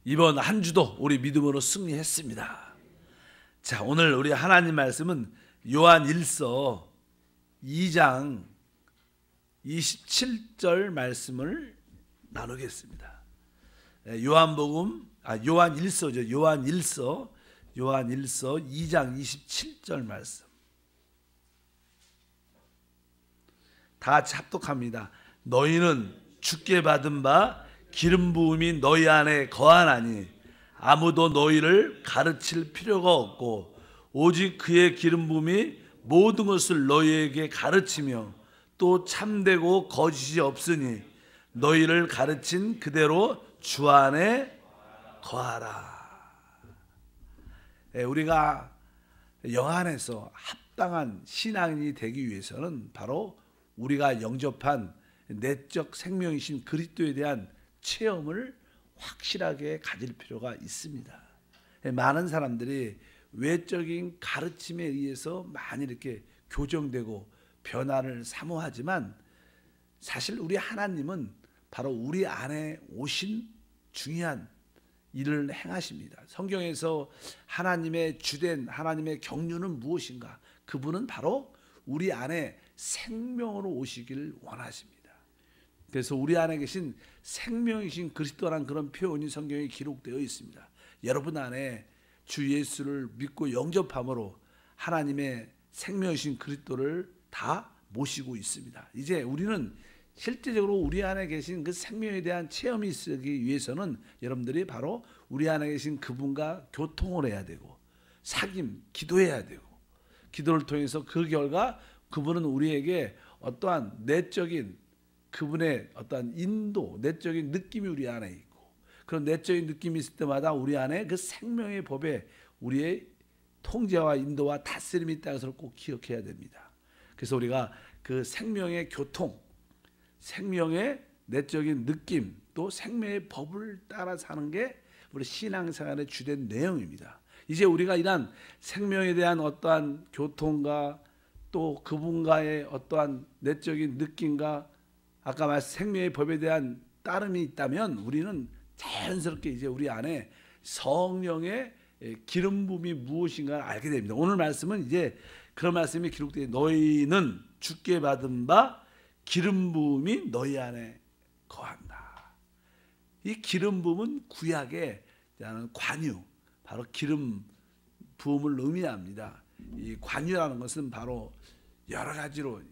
이번 한 주도 우리 믿음으로 승리했습니다. 자, 오늘 우리 하나님 말씀은 요한 1서 2장 27절 말씀을 나누겠습니다. 요한 1서죠. 요한 1서 2장 27절 말씀. 다 같이 합독합니다. 너희는 주께 받은 바 기름 부음이 너희 안에 거하나니 아무도 너희를 가르칠 필요가 없고 오직 그의 기름 부음이 모든 것을 너희에게 가르치며 또 참되고 거짓이 없으니 너희를 가르친 그대로 주 안에 거하라. 우리가 영 안에서 합당한 신앙인이 되기 위해서는 바로 우리가 영접한 내적 생명이신 그리스도에 대한 체험을 확실하게 가질 필요가 있습니다. 많은 사람들이 외적인 가르침에 의해서 많이 이렇게 교정되고 변화를 사모하지만 사실 우리 하나님은 바로 우리 안에 오신 중요한 일을 행하십니다. 성경에서 하나님의 주된 하나님의 경륜은 무엇인가? 그분은 바로 우리 안에 생명으로 오시기를 원하십니다. 그래서 우리 안에 계신 생명이신 그리스도라는 그런 표현이 성경에 기록되어 있습니다. 여러분 안에 주 예수를 믿고 영접함으로 하나님의 생명이신 그리스도를 다 모시고 있습니다. 이제 우리는 실제적으로 우리 안에 계신 그 생명에 대한 체험이 있기 위해서는 여러분들이 바로 우리 안에 계신 그분과 교통을 해야 되고 기도해야 되고 기도를 통해서 그 결과 그분은 우리에게 어떠한 내적인 그분의 어떠한 인도, 내적인 느낌이 우리 안에 있고 그런 내적인 느낌이 있을 때마다 우리 안에 그 생명의 법에 우리의 통제와 인도와 다스림이 있다는 것을 꼭 기억해야 됩니다. 그래서 우리가 그 생명의 교통, 생명의 내적인 느낌, 또 생명의 법을 따라 사는 게 우리 신앙생활의 주된 내용입니다. 이제 우리가 이러한 생명에 대한 어떠한 교통과 또 그분과의 어떠한 내적인 느낌과 아까 말씀 생명의 법에 대한 따름이 있다면 우리는 자연스럽게 이제 우리 안에 성령의 기름 부음이 무엇인가를 알게 됩니다. 오늘 말씀은 이제 그런 말씀이 기록되어 너희는 주께 받은 바 기름 부음이 너희 안에 거한다. 이 기름 부음은 구약의 관유, 바로 기름 부음을 의미합니다. 이 관유라는 것은 바로 여러 가지로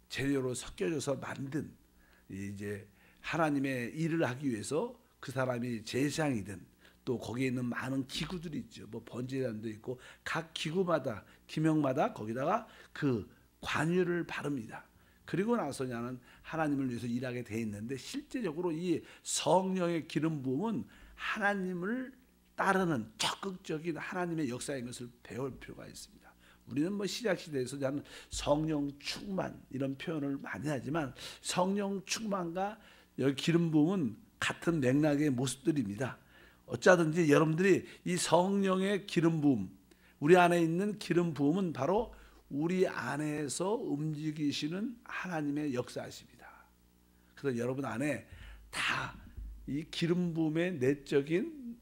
재료로 섞여져서 만든 이제 하나님의 일을 하기 위해서 그 사람이 제사장이든 또 거기에 있는 많은 기구들이 있죠. 뭐 번제단도 있고 각 기구마다 기명마다 거기다가 그 관유를 바릅니다. 그리고 나서냐는 하나님을 위해서 일하게 돼 있는데 실제적으로 이 성령의 기름 부음은 하나님을 따르는 적극적인 하나님의 역사인 것을 배울 필요가 있습니다. 우리는 뭐 시작 시대에서 성령 충만 이런 표현을 많이 하지만 성령 충만과 여기 기름 부음은 같은 맥락의 모습들입니다. 어쩌든지 여러분들이 이 성령의 기름 부음, 우리 안에 있는 기름 부음은 바로 우리 안에서 움직이시는 하나님의 역사이십니다. 그래서 여러분 안에 다 이 기름 부음의 내적인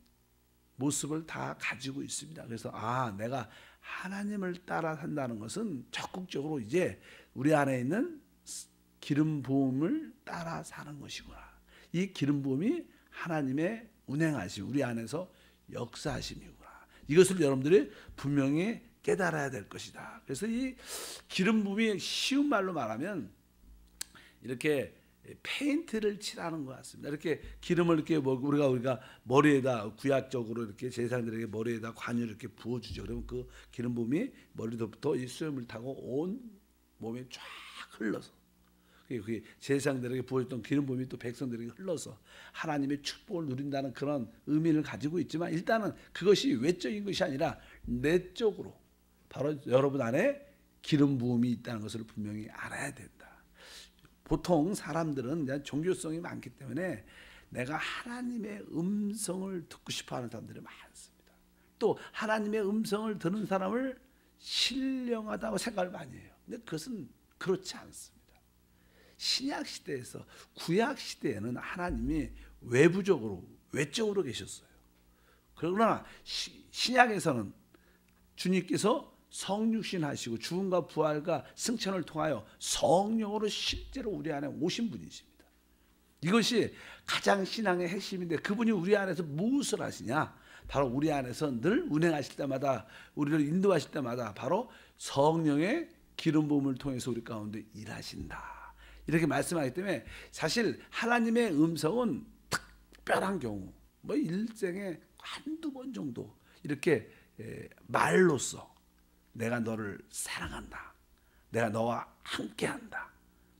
모습을 다 가지고 있습니다. 그래서 내가 하나님을 따라 산다는 것은 적극적으로 이제 우리 안에 있는 기름 부음을 따라 사는 것이구나. 이 기름 부음이 하나님의 운행하심, 우리 안에서 역사하심이구나. 이것을 여러분들이 분명히 깨달아야 될 것이다. 그래서 이 기름 부음이 쉬운 말로 말하면 이렇게 페인트를 칠하는 것 같습니다. 이렇게 기름을 이렇게 우리가 머리에다 구약적으로 이렇게 제사장들에게 머리에다 관유를 이렇게 부어주죠. 그러면 그 기름 부음이 머리부터 이 수염을 타고 온 몸에 쫙 흘러서 그 제사장들에게 부어줬던 기름 부음이 또 백성들에게 흘러서 하나님의 축복을 누린다는 그런 의미를 가지고 있지만 일단은 그것이 외적인 것이 아니라 내적으로 바로 여러분 안에 기름 부음이 있다는 것을 분명히 알아야 된다. 보통 사람들은 종교성이 많기 때문에 내가 하나님의 음성을 듣고 싶어하는 사람들이 많습니다. 또 하나님의 음성을 듣는 사람을 신령하다고 생각을 많이 해요. 근데 그것은 그렇지 않습니다. 신약 시대에서 구약 시대에는 하나님이 외적으로 계셨어요. 그러나 신약에서는 주님께서 성육신하시고 죽음과 부활과 승천을 통하여 성령으로 실제로 우리 안에 오신 분이십니다. 이것이 가장 신앙의 핵심인데 그분이 우리 안에서 무엇을 하시냐? 바로 우리 안에서 늘 운행하실 때마다 우리를 인도하실 때마다 바로 성령의 기름 부음을 통해서 우리 가운데 일하신다. 이렇게 말씀하기 때문에 사실 하나님의 음성은 특별한 경우 뭐 일생에 한두 번 정도 이렇게 말로써 내가 너를 사랑한다. 내가 너와 함께한다.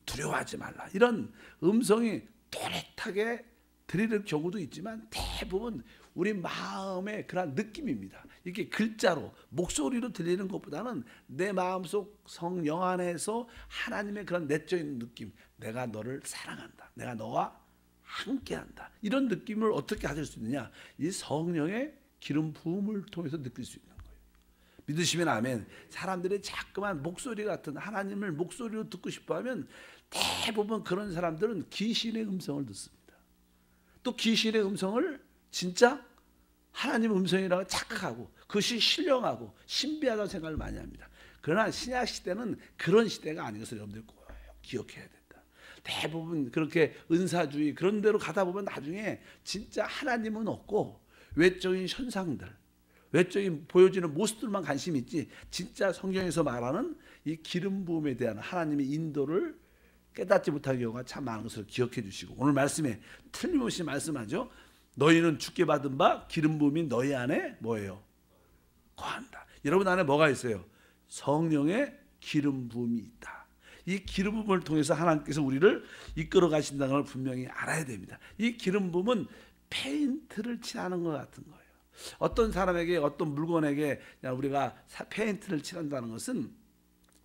두려워하지 말라. 이런 음성이 또렷하게 들리는 경우도 있지만 대부분 우리 마음의 그런 느낌입니다. 이렇게 글자로 목소리로 들리는 것보다는 내 마음속 성령 안에서 하나님의 그런 내적인 느낌, 내가 너를 사랑한다. 내가 너와 함께한다. 이런 느낌을 어떻게 가질 수 있느냐? 이 성령의 기름 부음을 통해서 느낄 수 있는 거예요. 믿으시면 아멘. 사람들이 자꾸만 목소리 같은 하나님을 목소리로 듣고 싶어하면 대부분 그런 사람들은 귀신의 음성을 듣습니다. 또 귀신의 음성을 진짜 하나님의 음성이라고 착각하고 그것이 신령하고 신비하다고 생각을 많이 합니다. 그러나 신약 시대는 그런 시대가 아닌 것을 여러분들이 꼭 기억해야 된다. 대부분 그렇게 은사주의 그런 데로 가다 보면 나중에 진짜 하나님은 없고 외적인 현상들, 외적인 보여지는 모습들만 관심이 있지 진짜 성경에서 말하는 이 기름 부음에 대한 하나님의 인도를 깨닫지 못할 경우가 참 많은 것을 기억해 주시고 오늘 말씀에 틀림없이 말씀하죠. 너희는 주께 받은 바 기름 부음이 너희 안에 뭐예요? 거한다. 여러분 안에 뭐가 있어요? 성령의 기름 부음이 있다. 이 기름 부음을 통해서 하나님께서 우리를 이끌어 가신다는 걸 분명히 알아야 됩니다. 이 기름 부음은 페인트를 칠하는 것 같은 거예요. 어떤 사람에게 어떤 물건에게 우리가 페인트를 칠한다는 것은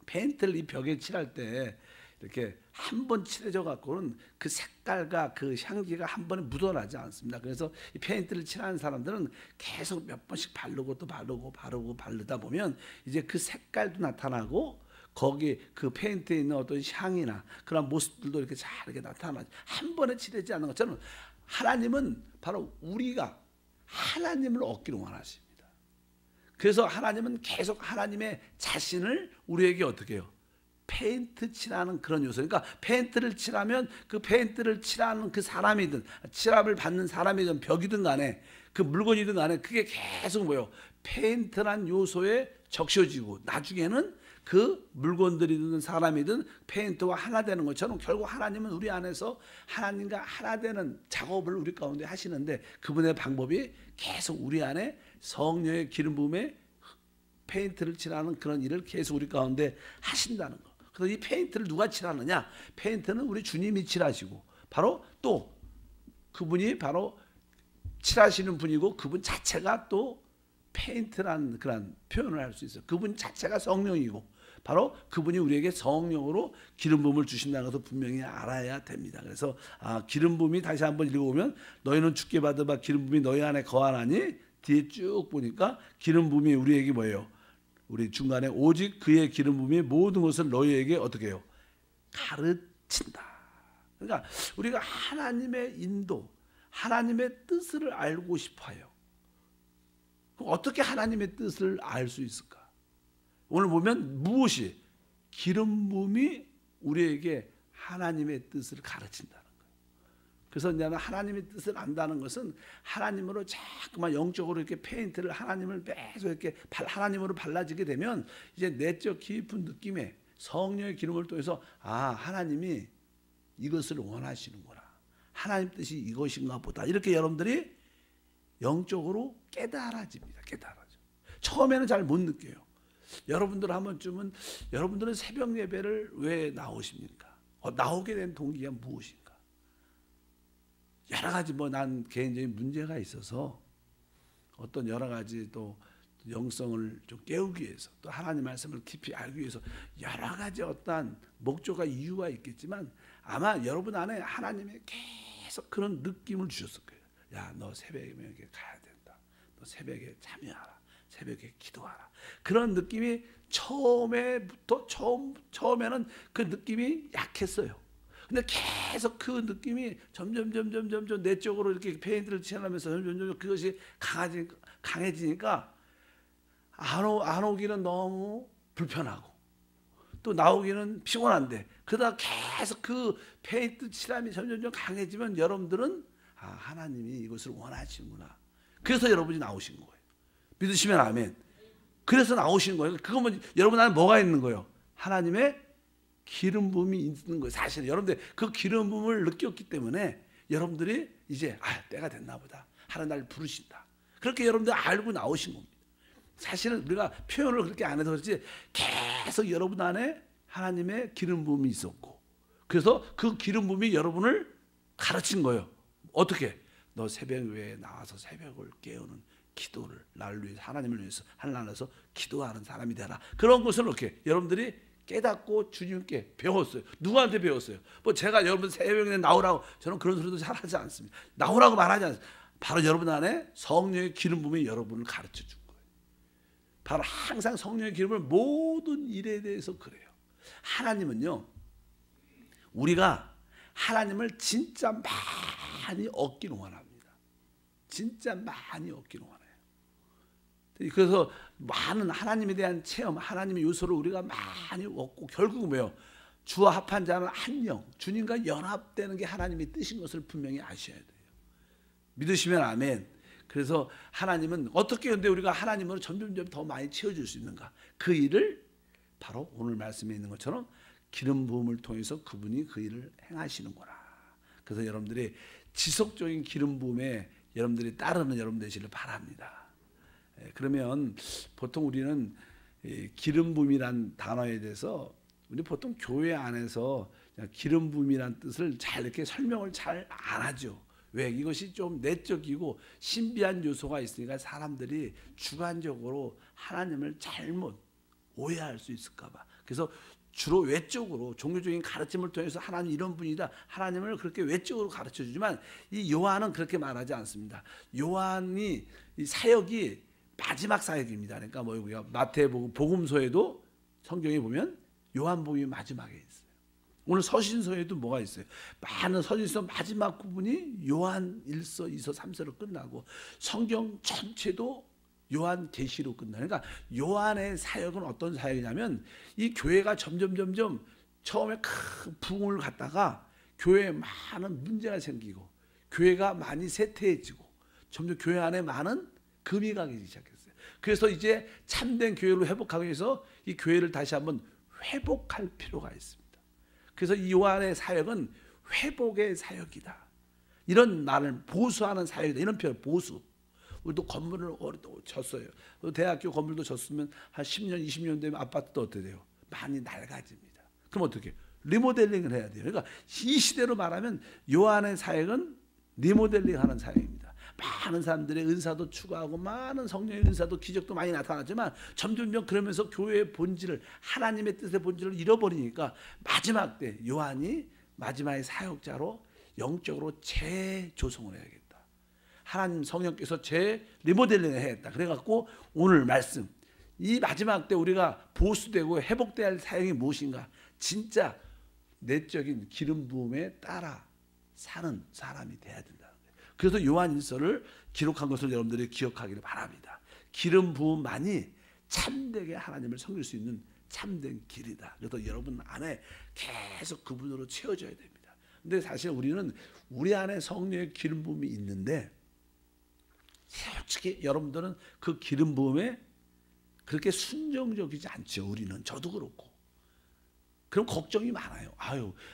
페인트를 이 벽에 칠할 때 이렇게 한 번 칠해져 갖고는 그 색깔과 그 향기가 한 번에 묻어나지 않습니다. 그래서 이 페인트를 칠하는 사람들은 계속 몇 번씩 바르고 또 바르고 바르다 보면 이제 그 색깔도 나타나고 거기 그 페인트에 있는 어떤 향이나 그런 모습들도 이렇게 잘 이렇게 나타나죠. 한 번에 칠하지 않는 것처럼 하나님은 바로 우리가 하나님을 얻기를 원하십니다. 그래서 하나님은 계속 하나님의 자신을 우리에게 어떻게 해요? 페인트 칠하는 그런 요소. 그러니까 페인트를 칠하면 그 페인트를 칠하는 그 사람이든 칠함을 받는 사람이든 벽이든 간에 그 물건이든 간에 그게 계속 뭐예요? 페인트란 요소에 적셔지고 나중에는 그 물건들이든 사람이든 페인트와 하나 되는 것처럼 결국 하나님은 우리 안에서 하나님과 하나 되는 작업을 우리 가운데 하시는데 그분의 방법이 계속 우리 안에 성령의 기름 부음에 페인트를 칠하는 그런 일을 계속 우리 가운데 하신다는 거. 그래서 이 페인트를 누가 칠하느냐? 페인트는 우리 주님이 칠하시고 바로 또 그분이 바로 칠하시는 분이고 그분 자체가 또 페인트라는 그런 표현을 할 수 있어요. 그분 자체가 성령이고 바로 그분이 우리에게 성령으로 기름 부음을 주신다는 것을 분명히 알아야 됩니다. 그래서 기름 부음이 다시 한번 읽어보면 너희는 주께 받은 바 기름 부음이 너희 안에 거하나니 뒤에 쭉 보니까 기름 부음이 우리에게 뭐예요? 우리 중간에 오직 그의 기름 부음이 모든 것을 너희에게 어떻게 해요? 가르친다. 그러니까 우리가 하나님의 인도, 하나님의 뜻을 알고 싶어요. 그럼 어떻게 하나님의 뜻을 알 수 있을까? 오늘 보면 무엇이? 기름 부음이 우리에게 하나님의 뜻을 가르친다는 거예요. 그래서 나는 하나님의 뜻을 안다는 것은 하나님으로 자꾸만 영적으로 이렇게 페인트를 하나님을 계속 이렇게 하나님으로 발라지게 되면 이제 내적 깊은 느낌에 성령의 기름을 통해서 하나님이 이것을 원하시는구나. 하나님 뜻이 이것인가 보다. 이렇게 여러분들이 영적으로 깨달아집니다. 깨달아져. 처음에는 잘 못 느껴요. 여러분들 한 번쯤은 여러분들은 새벽 예배를 왜 나오십니까? 나오게 된 동기가 무엇인가? 여러 가지 난 개인적인 문제가 있어서 어떤 여러 가지 또 영성을 좀 깨우기 위해서 또 하나님 말씀을 깊이 알기 위해서 여러 가지 어떠한 목적과 이유가 있겠지만 아마 여러분 안에 하나님의 계속 그런 느낌을 주셨을 거예요. 야, 너 새벽에 가야 된다. 너 새벽에 참여하라. 새벽에 기도하라. 그런 느낌이 처음에는 그 느낌이 약했어요. 근데 계속 그 느낌이 점점 내적으로 이렇게 페인트를 칠하면서 점점 그것이 강해지니까 안 오기는 너무 불편하고 또 나오기는 피곤한데, 그러다 계속 그 페인트 칠함이 점점 강해지면 여러분들은 하나님이 이것을 원하시는구나. 그래서 여러분이 나오신 거예요. 믿으시면 아멘. 그래서 나오신 거예요. 그거면 여러분 안에 뭐가 있는 거예요? 하나님의 기름 부음이 있는 거예요. 사실 여러분들 그 기름 부음을 느꼈기 때문에 여러분들이 이제 때가 됐나 보다, 하나님 날 부르신다, 그렇게 여러분들 알고 나오신 겁니다. 사실은 우리가 표현을 그렇게 안 해서 그렇지 계속 여러분 안에 하나님의 기름 부음이 있었고, 그래서 그 기름 부음이 여러분을 가르친 거예요. 어떻게? 너 새벽 외에 나와서 새벽을 깨우는 기도를, 나를 위해서, 하나님을 위해서, 하나님 안에서 기도하는 사람이 되라. 그런 것을 이렇게 여러분들이 깨닫고 주님께 배웠어요. 누구한테 배웠어요? 뭐 제가 여러분 새벽에 나오라고, 저는 그런 소리도 잘 하지 않습니다. 나오라고 말하지 않습니다. 바로 여러분 안에 성령의 기름 부음이 여러분을 가르쳐 준 거예요. 바로 항상 성령의 기름을 모든 일에 대해서 그래요. 하나님은요, 우리가 하나님을 진짜 많이 얻기를 원합니다. 진짜 많이 얻기를 원해요. 그래서 많은 하나님에 대한 체험, 하나님의 요소를 우리가 많이 얻고, 결국은 뭐예요? 주와 합한 자는 한 영, 주님과 연합되는 게 하나님의 뜻인 것을 분명히 아셔야 돼요. 믿으시면 아멘. 그래서 하나님은 어떻게 근데 우리가 하나님으로 점점 더 많이 채워줄 수 있는가? 그 일을 바로 오늘 말씀에 있는 것처럼 기름 부음을 통해서 그분이 그 일을 행하시는구나. 그래서 여러분들이 지속적인 기름 부음에 여러분들이 따르는 여러분 되시길 바랍니다. 그러면 보통 우리는 기름 부음이란 단어에 대해서 우리 보통 교회 안에서 기름 부음이란 뜻을 잘 이렇게 설명을 잘 안 하죠. 왜? 이것이 좀 내적이고 신비한 요소가 있으니까 사람들이 주관적으로 하나님을 잘못 오해할 수 있을까 봐. 그래서 주로 외적으로 종교적인 가르침을 통해서 하나님 이런 분이다, 하나님을 그렇게 외적으로 가르쳐 주지만 이 요한은 그렇게 말하지 않습니다. 요한이 이 사역이 마지막 사역입니다. 그러니까 뭐 우리가 마태복음 복음서에도 성경에 보면 요한복음이 마지막에 있어요. 오늘 서신서에도 뭐가 있어요? 많은 서신서 마지막 부분이 요한 1서, 2서, 3서로 끝나고 성경 전체도 요한 계시로 끝나. 그러니까 요한의 사역은 어떤 사역이냐면 이 교회가 점점 처음에 큰 부흥을 갖다가 교회에 많은 문제가 생기고 교회가 많이 쇠퇴해지고 점점 교회 안에 많은 금이 가기 시작했어요. 그래서 이제 참된 교회로 회복하기 위해서 이 교회를 다시 한번 회복할 필요가 있습니다. 그래서 이 요한의 사역은 회복의 사역이다, 이런 말을 보수하는 사역이다, 이런 표현. 보수. 우리도 건물을 졌어요. 대학교 건물도 졌으면 한 10년 20년 되면 아파트도 어떻게 돼요? 많이 낡아집니다. 그럼 어떻게? 리모델링을 해야 돼요. 그러니까 이 시대로 말하면 요한의 사역은 리모델링하는 사역입니다. 많은 사람들의 은사도 추구하고 많은 성령의 은사도 기적도 많이 나타났지만 점점 그러면서 교회의 본질을, 하나님의 뜻의 본질을 잃어버리니까 마지막 때 요한이 마지막의 사역자로 영적으로 재조성을 해야겠다. 하나님 성령께서 리모델링을 해야겠다. 그래갖고 오늘 말씀, 이 마지막 때 우리가 보수되고 회복돼야 할 사역이 무엇인가? 진짜 내적인 기름 부음에 따라 사는 사람이 돼야 된다는 거예요. 그래서 요한 1서를 기록한 것을 여러분들이 기억하기를 바랍니다. 기름 부음만이 참되게 하나님을 섬길 수 있는 참된 길이다. 그래서 여러분 안에 계속 그분으로 채워져야 됩니다. 근데 사실 우리는 우리 안에 성령의 기름 부음이 있는데 솔직히 여러분들은 그 기름 부음에 그렇게 순종적이지 않죠. 우리는, 저도 그렇고. 그럼 걱정이 많아요.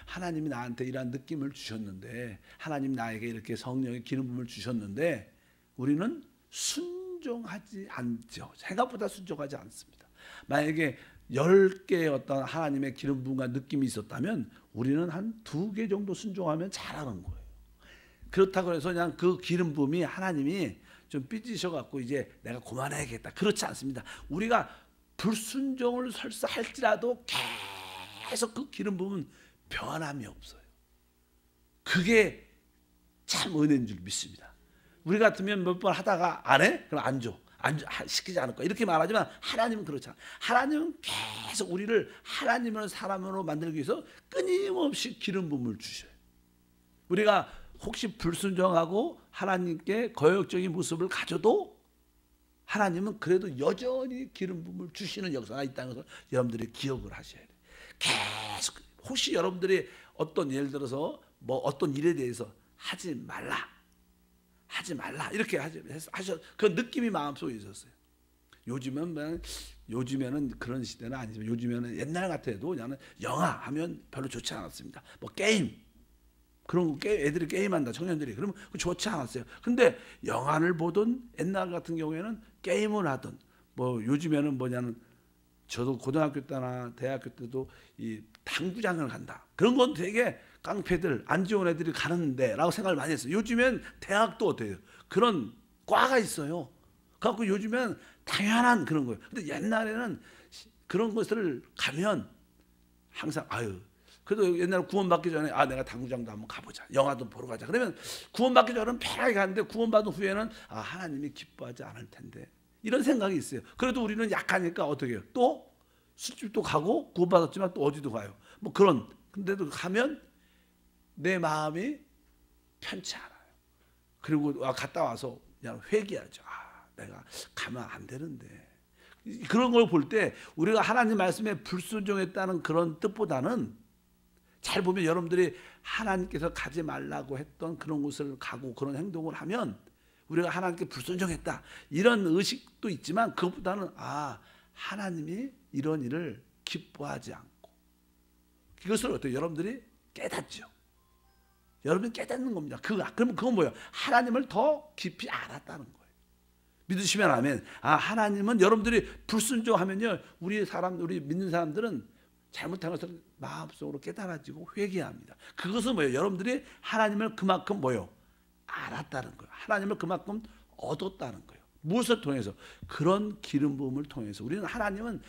하나님이 나한테 이런 느낌을 주셨는데, 하나님 나에게 이렇게 성령의 기름 부음을 주셨는데 우리는 순종하지 않죠. 생각보다 순종하지 않습니다. 만약에 10개의 어떤 하나님의 기름 부음과 느낌이 있었다면 우리는 한 2개 정도 순종하면 잘하는 거예요. 그렇다고 해서 그냥 그 기름 부음이 하나님이 좀 삐지셔갖고 이제 내가 그만해야겠다, 그렇지 않습니다. 우리가 불순종을 설사 할지라도 계속 그 기름 부음은 변함이 없어요. 그게 참 은혜인 줄 믿습니다. 우리 같으면 몇 번 하다가 안 해? 그럼 안 줘. 시키지 않을 거야. 이렇게 말하지만 하나님은 그렇지 않아. 하나님은 계속 우리를 하나님을 사람으로 만들기 위해서 끊임없이 기름 부음을 주셔요. 우리가 혹시 불순종하고 하나님께 거역적인 모습을 가져도 하나님은 그래도 여전히 기름 부음을 주시는 역사가 있다는 것을 여러분들이 기억을 하셔야 돼요. 계속 혹시 여러분들이 어떤 예를 들어서 뭐 어떤 일에 대해서 하지 말라 이렇게 하셔 그 느낌이 마음속에 있었어요. 요즘에는 그런 시대는 아니지만 요즘에는 옛날 같아도 그냥 영화 하면 별로 좋지 않았습니다. 뭐 게임 그런 거 애들이 게임한다 청년들이 그러면 좋지 않았어요. 근데 영화를 보든 옛날 같은 경우에는 게임을 하든 뭐 요즘에는 뭐냐면 저도 고등학교 때나 대학교 때도 이 당구장을 간다. 그런 건 되게 깡패들 안 좋은 애들이 가는데라고 생각을 많이 했어요. 요즘엔 대학도 어때요? 그런 과가 있어요. 그래갖고 요즘엔 당연한 그런 거예요. 근데 옛날에는 그런 것을 가면 항상 그래도 옛날에 구원받기 전에 내가 당구장도 한번 가보자. 영화도 보러 가자. 그러면 구원받기 전에는 편하게 가는데 구원받은 후에는 하나님이 기뻐하지 않을 텐데 이런 생각이 있어요. 그래도 우리는 약하니까 어떻게 해요? 또 술집도 가고 구원받았지만 또 어디도 가요. 뭐 그런 근데도 가면 내 마음이 편치 않아요. 그리고 갔다 와서 그냥 회개하죠. 내가 가면 안 되는데. 그런 걸 볼 때 우리가 하나님 말씀에 불순종했다는 그런 뜻보다는 잘 보면 여러분들이 하나님께서 가지 말라고 했던 그런 곳을 가고 그런 행동을 하면 우리가 하나님께 불순종했다 이런 의식도 있지만 그것보다는 하나님이 이런 일을 기뻐하지 않고 그것을 어떻게 여러분들이 깨닫죠. 여러분이 깨닫는 겁니다. 그러면 그건 뭐예요? 하나님을 더 깊이 알았다는 거예요. 믿으시면 아멘. 하나님은 여러분들이 불순종하면요, 우리 믿는 사람들은 잘못한 것을 마음속으로 깨달아지고 회개합니다. 그것은 뭐예요? 여러분들이 하나님을 그만큼 뭐예요? 알았다는 거예요. 하나님을 그만큼 얻었다는 거예요. 무엇을 통해서? 그런 기름 부음을 통해서. 하나님은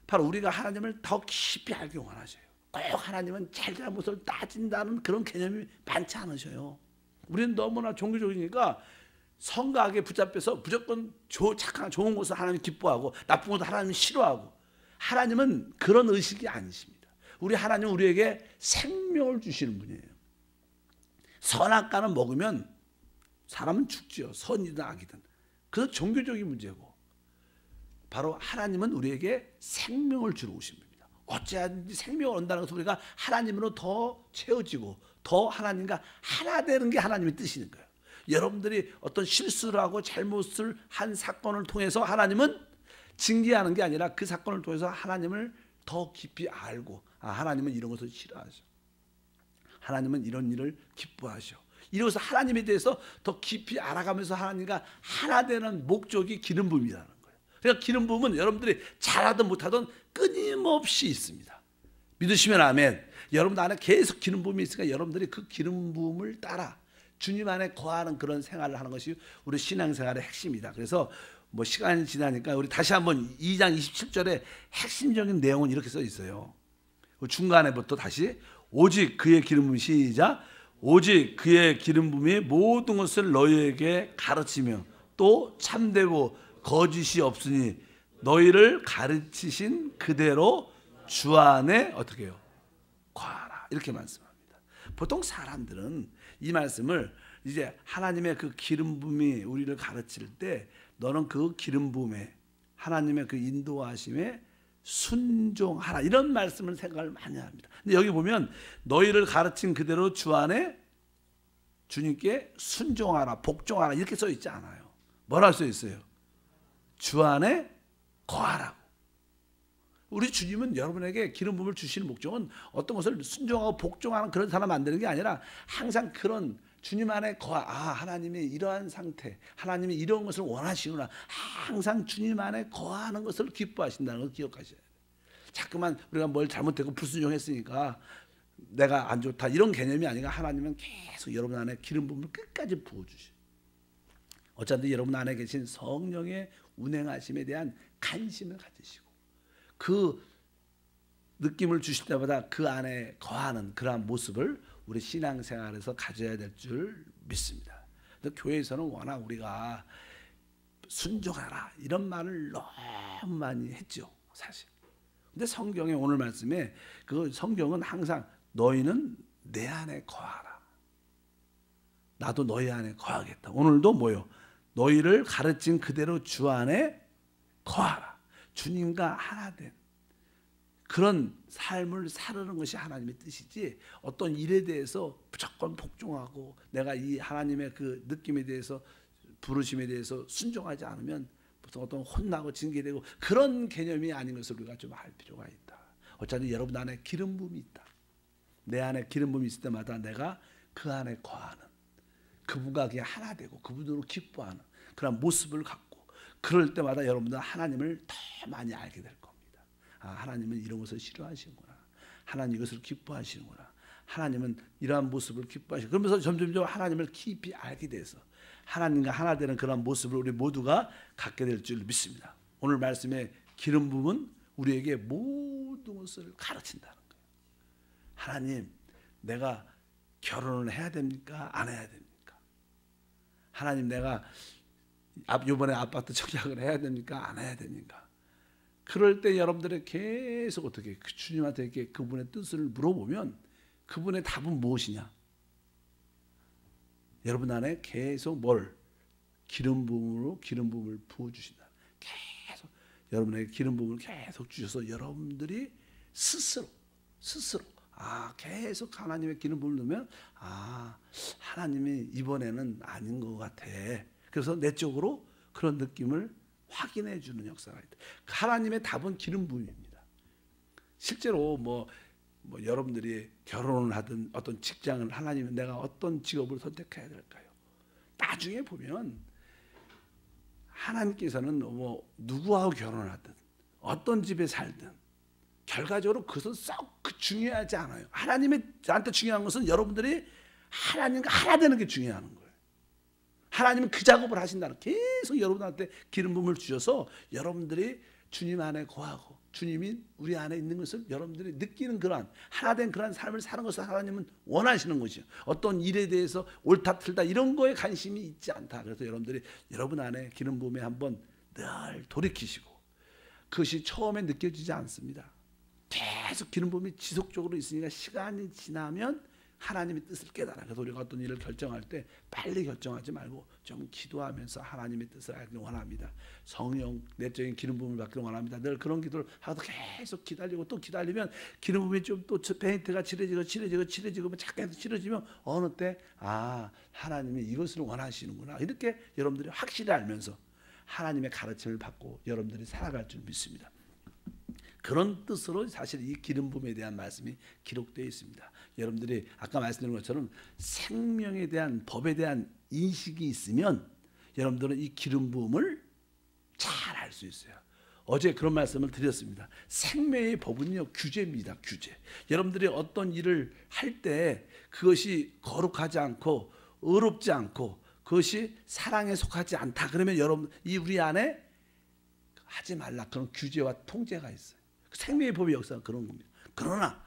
바로 우리가 하나님을 더 깊이 알기 원하셔요. 꼭 하나님은 잘잘못을 따진다는 그런 개념이 많지 않으셔요. 우리는 너무나 종교적이니까 성각에 붙잡혀서 무조건 착한 좋은 것을 하나님 기뻐하고 나쁜 것을 하나님 싫어하고 하나님은 그런 의식이 아니십니다. 우리 하나님은 우리에게 생명을 주시는 분이에요. 선악과는 먹으면 사람은 죽지요. 선이든 악이든. 그건 종교적인 문제고 바로 하나님은 우리에게 생명을 주러 오신 분입니다. 어찌하든지 생명을 얻는다는 것은 우리가 하나님으로 더 채워지고 더 하나님과 하나 되는 게 하나님의 뜻이는 거예요. 여러분들이 어떤 실수를 하고 잘못을 한 사건을 통해서 하나님은 징계하는 게 아니라 그 사건을 통해서 하나님을 더 깊이 알고 하나님은 이런 것을 싫어하셔. 하나님은 이런 일을 기뻐하셔. 이로써 하나님에 대해서 더 깊이 알아가면서 하나님과 하나 되는 목적이 기름 부음이라는 거예요. 그러니까 기름 부음은 여러분들이 잘하든 못하든 끊임없이 있습니다. 믿으시면 아멘. 여러분들 안에 계속 기름 부음이 있으니까 여러분들이 그 기름 부음을 따라 주님 안에 거하는 그런 생활을 하는 것이 우리 신앙생활의 핵심이다. 그래서 뭐 시간이 지나니까 우리 다시 한번 2장 27절에 핵심적인 내용은 이렇게 써 있어요. 중간에부터 다시 오직 그의 기름 부음이 시작. 오직 그의 기름 부음이 모든 것을 너희에게 가르치며 또 참되고 거짓이 없으니 너희를 가르치신 그대로 주 안에 어떻게 해요? 거하라. 이렇게 말씀합니다. 보통 사람들은 이 말씀을 이제 하나님의 그 기름 부음이 우리를 가르칠 때 너는 그 기름 부음에 하나님의 그 인도하심에 순종하라 이런 말씀을 생각을 많이 합니다. 근데 여기 보면 너희를 가르친 그대로 주 안에 주님께 순종하라 복종하라 이렇게 써 있지 않아요. 뭐라 써 있어요? 주 안에 거하라고. 우리 주님은 여러분에게 기름 부음을 주시는 목적은 어떤 것을 순종하고 복종하는 그런 사람 만드는 게 아니라 항상 그런 주님 안에 하나님이 이러한 상태, 하나님이 이런 것을 원하시구나. 항상 주님 안에 거하는 것을 기뻐하신다는 걸 기억하셔야 돼요. 자꾸만 우리가 뭘 잘못했고 불순종했으니까 내가 안 좋다 이런 개념이 아니라 하나님은 계속 여러분 안에 기름 부음을 끝까지 부어주셔요. 어차피 여러분 안에 계신 성령의 운행하심에 대한 관심을 가지시고 그 느낌을 주실 때마다 그 안에 거하는 그러한 모습을 우리 신앙생활에서 가져야 될 줄 믿습니다. 근데 교회에서는 워낙 우리가 순종하라 이런 말을 너무 많이 했죠, 사실. 근데 성경의 오늘 말씀에 그 성경은 항상 너희는 내 안에 거하라. 나도 너희 안에 거하겠다. 오늘도 뭐요? 너희를 가르친 그대로 주 안에 거하라. 주님과 하나 된 그런 삶을 살아가는 것이 하나님의 뜻이지, 어떤 일에 대해서 무조건 복종하고 내가 이 하나님의 그 느낌에 대해서, 부르심에 대해서 순종하지 않으면 무슨 어떤 혼나고 징계되고 그런 개념이 아닌 것을 우리가 좀 알 필요가 있다. 어차피 여러분 안에 기름 부음이 있다. 내 안에 기름 부음이 있을 때마다 내가 그 안에 거하는, 그분과 그게 하나 되고 그분으로 기뻐하는 그런 모습을 갖고, 그럴 때마다 여러분들 하나님을 더 많이 알게 될 겁니다. 아, 하나님은 이런 것을 싫어하시는구나. 하나님 이것을 기뻐하시는구나. 하나님은 이러한 모습을 기뻐하시고, 그러면서 점점점 하나님을 깊이 알게 돼서 하나님과 하나 되는 그런 모습을 우리 모두가 갖게 될 줄 믿습니다. 오늘 말씀의 기름 부음은 우리에게 모든 것을 가르친다는 거예요. 하나님, 내가 결혼을 해야 됩니까? 안 해야 됩니까? 하나님, 내가 이번에 아파트 청약을 해야 됩니까? 안 해야 됩니까? 그럴 때 여러분들이 계속 어떻게 주님한테 이렇게 그분의 뜻을 물어보면 그분의 답은 무엇이냐? 여러분 안에 계속 뭘? 기름 부음으로 기름 부음을 부어주신다. 계속 여러분에게 기름 부음을 계속 주셔서 여러분들이 스스로 계속 하나님의 기름 부음을 넣으면 하나님이 이번에는 아닌 것 같아. 그래서 내적으로 그런 느낌을 확인해 주는 역사가 있다. 하나님의 답은 기름 부음입니다. 실제로 뭐 여러분들이 결혼을 하든 어떤 직장을, 하나님은 내가 어떤 직업을 선택해야 될까요? 나중에 보면 하나님께서는 뭐 누구하고 결혼을 하든 어떤 집에 살든 결과적으로 그것은 썩 중요하지 않아요. 하나님의 나한테 중요한 것은 여러분들이 하나님과 하나 되는 게 중요한 거예요. 하나님은 그 작업을 하신다는, 계속 여러분한테 기름 부음을 주셔서 여러분들이 주님 안에 거하고 주님이 우리 안에 있는 것을 여러분들이 느끼는 그러한 하나된 그러한 삶을 사는 것을 하나님은 원하시는 것이요. 어떤 일에 대해서 옳다 틀다 이런 거에 관심이 있지 않다. 그래서 여러분들이 여러분 안에 기름 부음에 한번 늘 돌이키시고, 그것이 처음에 느껴지지 않습니다. 계속 기름 부음이 지속적으로 있으니까 시간이 지나면 하나님의 뜻을 깨달아. 그래서 우리가 어떤 일을 결정할 때 빨리 결정하지 말고 좀 기도하면서 하나님의 뜻을 알기를 원합니다. 성령 내적인 기름 부음을 받기를 원합니다. 늘 그런 기도를 하고 계속 기다리고 또 기다리면 기름 부음이 좀 또 페인트가 칠해지고 잠깐 칠해지면 어느 때 하나님이 이것을 원하시는구나, 이렇게 여러분들이 확실히 알면서 하나님의 가르침을 받고 여러분들이 살아갈 줄 믿습니다. 그런 뜻으로 사실 이 기름 부음에 대한 말씀이 기록되어 있습니다. 여러분들이 아까 말씀드린 것처럼 생명에 대한 법에 대한 인식이 있으면 여러분들은 이 기름 부음을 잘 알 수 있어요. 어제 그런 말씀을 드렸습니다. 생명의 법은요, 규제입니다. 규제. 여러분들이 어떤 일을 할 때 그것이 거룩하지 않고 의롭지 않고 그것이 사랑에 속하지 않다 그러면 여러분 우리 안에 하지 말라 그런 규제와 통제가 있어요. 생명의 법의 역사가 그런 겁니다. 그러나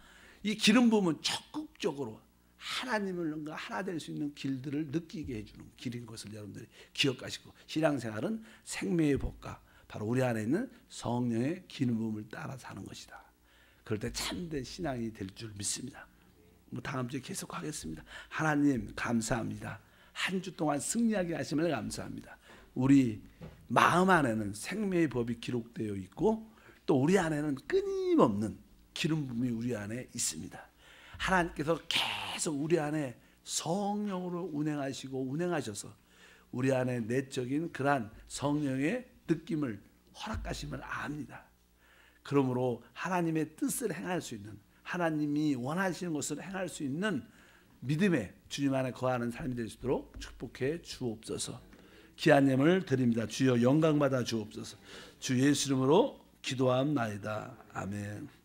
이 기름 부음은 적극적으로 하나님을 하나 될 수 있는 길들을 느끼게 해주는 길인 것을 여러분들이 기억하시고, 신앙생활은 생명의 법과 바로 우리 안에 있는 성령의 기름 부음을 따라 사는 것이다. 그럴 때 참된 신앙이 될 줄 믿습니다. 다음 주에 계속하겠습니다. 하나님 감사합니다. 한 주 동안 승리하게 하심을 감사합니다. 우리 마음 안에는 생명의 법이 기록되어 있고 또 우리 안에는 끊임없는 기름 부음이 우리 안에 있습니다. 하나님께서 계속 우리 안에 성령으로 운행하셔서 우리 안에 내적인 그러한 성령의 느낌을 허락하심을 압니다. 그러므로 하나님의 뜻을 행할 수 있는, 하나님이 원하시는 것을 행할 수 있는 믿음의 주님 안에 거하는 삶이 될 수 있도록 축복해 주옵소서. 귀한 예물 드립니다. 주여 영광 받아 주옵소서. 주 예수 이름으로 기도함나이다. 아멘.